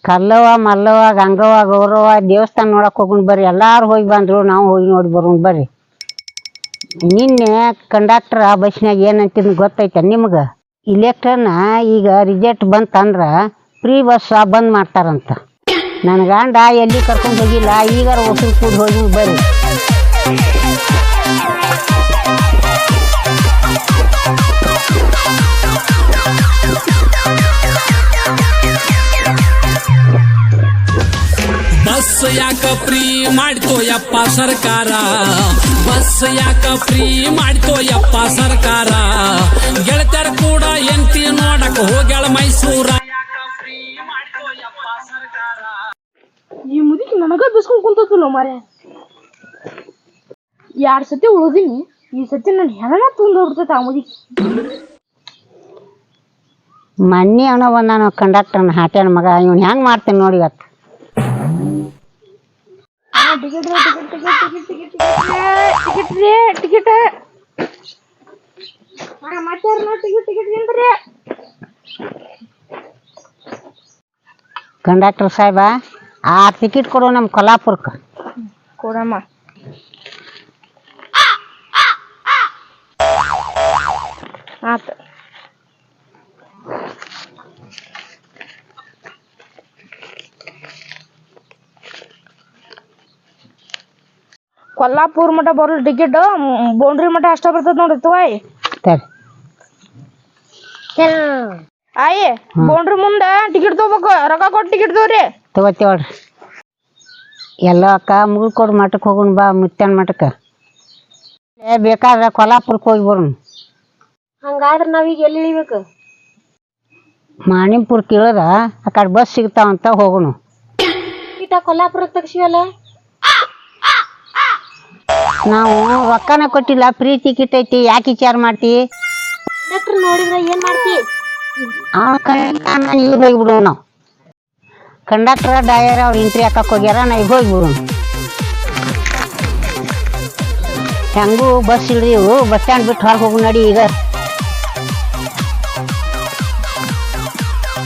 ಕಲ್ಲವ ಮಲ್ಲವ ಗಂಗವ್ವ ಗೌರವ ದೇವಸ್ಥಾನ ನೋಡಕ್ ಹೋಗೋಣ ಬರ್ರಿ. ಎಲ್ಲಾರು ಹೋಗಿ ಬಂದ್ರು, ನಾವು ಹೋಗಿ ನೋಡಿ ಬರೋಣ ಬರ್ರಿ. ನಿನ್ನೆ ಕಂಡಕ್ಟರ್ ಬಸ್ನಾಗ ಏನಂತಿದ್ ಗೊತ್ತೈತೆ ನಿಮ್ಗೆ? ಇಲೆಕ್ಟ್ರನ್ ಈಗ ರಿಜೆಕ್ಟ್ ಬಂತಂದ್ರ ಫ್ರೀ ಬಸ್ ಬಂದ್ ಮಾಡ್ತಾರಂತ. ನನ್ನ ಗಂಡ ಎಲ್ಲಿ ಕರ್ಕೊಂಡು ಹೋಗಿಲ್ಲ, ಈಗಾರ ಒಟ್ಟು ಕೂಡ ಹೋಗಿ ಬರ್ರಿ. ಬಸ್ ಯಾಕ ಫ್ರೀ ಮಾಡ್ತೋ ಯಪ್ಪ ಸರ್ಕಾರ, ಬಸ್ ಯಾಕ ಫ್ರೀ ಮಾಡ್ತೋ ಯಪ್ಪ ಸರ್ಕಾರ. ಗೆಳತರ ಕೂಡ ಎಂತಿ ನೋಡಕ್ ಹೋಗ್ಯಾಳ ಮೈಸೂರ. ಈ ಮುದುಕಿ ನನಗ ಬಿಸ್ಕೊಂಡ್ ಕುಂತಲ್ಲ ಮಾರ್ಯ. 2 ಸತಿ ಉಳಿದೀನಿ, ಈ ಸತಿ ನನ್ನ ಹೆಣ ತುಂಬಿಡ್ತೈತೆ ಆ ಮುದುಕಿ. ಮನ್ನಿ ಅವನ ನಾನು ಕಂಡಕ್ಟರ್ನ ಹಾಟ್ಯಾನ ಮಗ, ಇವ್ನು ಹೆಂಗ್ ಮಾಡ್ತೇನೆ ನೋಡಿ ಇವತ್ತು. ಕಂಡಕ್ಟರ್ ಸಾಹೇಬ 6 ಟಿಕೆಟ್ ಕೊಡು ನಮ್ಮ ಕೊಲ್ಲಾಪುರಕ್ಕೆ. ಕೊಡಮ್ಮ. ಆತ. ಕೊಲ್ಲಾಪುರ ಮಠ ಬರಲ್ ಟಿಕೆಟ್, ಬೌಂಡ್ರಿ ಮಠ ಅಷ್ಟ ಬರ್ತದ ನೋಡ್ರಿ ತಗೋಯ್. ಆಯ್ ಬೌಂಡ್ರಿ ಮುಂದ ಟಿಕೆಟ್ ತಗೋಬೇಕು, ರೊಕ್ಕ ಕೊಟ್ಟು ಟಿಕೆಟ್ ತಗೋರಿ. ತಗೋತೇವ್ರಿ. ಎಲ್ಲ ಅಕ್ಕ ಮುಗಿಲ್ಕೋಡ್ ಮಠಕ್ಕೆ ಹೋಗೋಣ ಬಾ, ಮುತ್ಯಾನ ಮಠಕ್ಕೆ. ಬೇಕಾದ್ರೆ ಕೊಲ್ಲಾಪುರಕ್ಕೆ ಹೋಗಿ ಬರೋಣ. ಹಂಗಾದ್ರೆ ನಾವೀಗ ಎಲ್ಲಿ ಇಳಿಬೇಕು? ಮಾಣಿಪುರ ಕೇಳಿದ ಆ ಕಡೆ ಬಸ್ ಸಿಗ್ತಾವಂತ ಹೋಗೋಣ. ಕೊಲ್ಲಾಪುರಕ್ಕೆ ತಗ್ಸಿವಲ್ಲ, ನಾವು ರೊಕ್ಕನ ಕೊಟ್ಟಿಲ್ಲ, ಫ್ರೀ ಟಿಕೆಟ್ ಐತಿ, ಯಾಕೆ ವಿಚಾರ ಮಾಡ್ತಿ? ನೋಡಿದ್ರ ಏನ್ ಮಾಡ್ತಿ? ಈಗ ಹೋಗ್ಬಿಡು. ನಾವು ಕಂಡಕ್ಟರ್ ಡ್ರೈವರ್ ಅವ್ರು ಎಂಟ್ರಿ ಹಾಕಕ್ ಹೋಗ್ಯಾರ, ನಾವು ಈಗ ಹೋಗ್ಬಿಡು. ಹೆಂಗೂ ಬಸ್ ಇಲ್ರಿ, ಇವು ಬಸ್ ಸ್ಟ್ಯಾಂಡ್ ಬಿಟ್ಟು ಹೊರಗೆ ಹೋಗು ನಡಿ. ಈಗ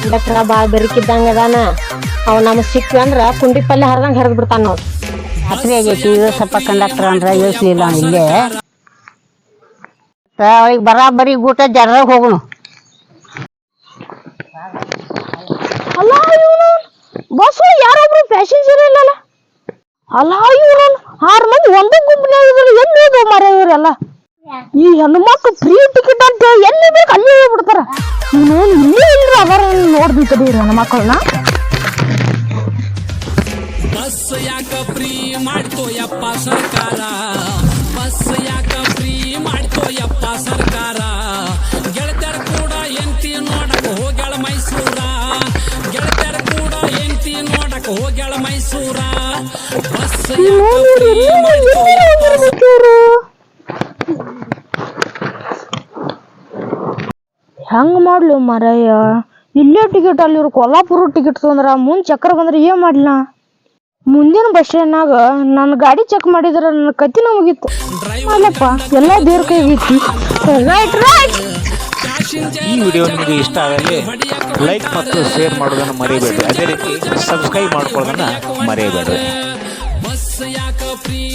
ಕಂಡಕ್ಟರ್ ಭಾಳ ಬೆರಕಿದ್ದಂಗ ಅದಾನ, ಅವ್ ನಮ್ಗೆ ಸಿಕ್ವಿ ಅಂದ್ರ ಕುಂಡಿ ಪಲ್ಯ ಹರಿದಂಗ ಹರಿದ್ ಬಿಡ್ತಾನ ನೋಡ್. ರಾತ್ರಿ ಆಗೈತಿ, ಈಗ ಸ್ವಲ್ಪ ಕಂಡಕ್ಟರ್ ಅಂದ್ರ ಯೋಚಿಸ್ಲಿಲ್ಲ ಇಲ್ಲೇ. ಈಗ ಬರಾಬರಿ ಊಟ ಜರ್ರಾಗ ಹೋಗೋಣ. ಅಲ್ಲ ಇವನು ಬಸ್ ಯಾರೊಬ್ರು ಪ್ಯಾಸೆಂಜರ್ ಇಲ್ಲಲ್ಲ. ಅಲ್ಲ ಇವ್ರು 6 ಮಂದಿ ಒಂದೇ ಗುಂಪಿನಾಗ ಎಲ್ಲಿ ಹೋದ ಮರ ಇವರೆಲ್ಲ. ಈ ಹೆಣ್ಮಕ್ಳು ಫ್ರೀ ಟಿಕೆಟ್ ಅಂತ ಎಲ್ಲಿ ಬೇಕು ಅಲ್ಲಿ ಹೋಗ್ಬಿಡ್ತಾರ. ಇವನು ಇಲ್ಲೇ ಇಲ್ರಿ ಅದರ ನೋಡ್ಬೇಕದಿ ಹೆಣ್ಮಕ್ಳನ್ನ. ಬಸ್ ಯಾಕ ಫ್ರೀ ಮಾಡ್ತೋ ಯಪ್ಪ ಸರ್ಕಾರ, ಬಸ್ ಯಾಕ ಫ್ರೀ ಮಾಡ್ತೋ ಯಪ್ಪ ಸರ್ಕಾರ. ಗೆಳತರ ಕೂಡ ಎಂತಿ ನೋಡಕ್ ಹೋಗ್ಯಾಳ ಮೈಸೂರ, ಗೆಳತರ ಕೂಡ ಎಂತಿ ನೋಡಕ್ ಹೋಗ್ಯಾಳ ಮೈಸೂರ. ಬಸ್ ಹೆಂಗ್ ಮಾಡ್ಲಿ ಮರಯ್ಯ, ಇಲ್ಲೇ ಟಿಕೆಟ್ ಅಲ್ಲಿ ಕೊಲ್ಲಾಪುರ ಟಿಕೆಟ್ ತೊಂದ್ರ ಮುಂದ್ ಚಕ್ರ ಬಂದ್ರೆ ಏನ್ ಮಾಡ್ಲ? ಮುಂದಿನ ಬಸ್ ಸ್ಟ್ಯಾಂಡ್ನಾಗ ನನ್ನ ಗಾಡಿ ಚೆಕ್ ಮಾಡಿದ್ರ ನನ್ನ ಕತ್ತಿನ ಮುಗೀತು. ಅಲ್ಲಪ್ಪ ಎಲ್ಲ ದೇವ್ರ ಕೈಗೈತಿ. ಈ ವಿಡಿಯೋ ನಿಮಗೆ ಇಷ್ಟ ಆಗಲಿ ಲೈಕ್ ಮತ್ತು ಶೇರ್ ಮಾಡೋದನ್ನು ಮರೆಯಬೇಡಿ. ಅದೇ ರೀತಿ ಸಬ್ಸ್ಕ್ರೈಬ್ ಮಾಡ್ಕೊಳ್ಳೋದನ್ನ ಮರೆಯಬೇಡಿ.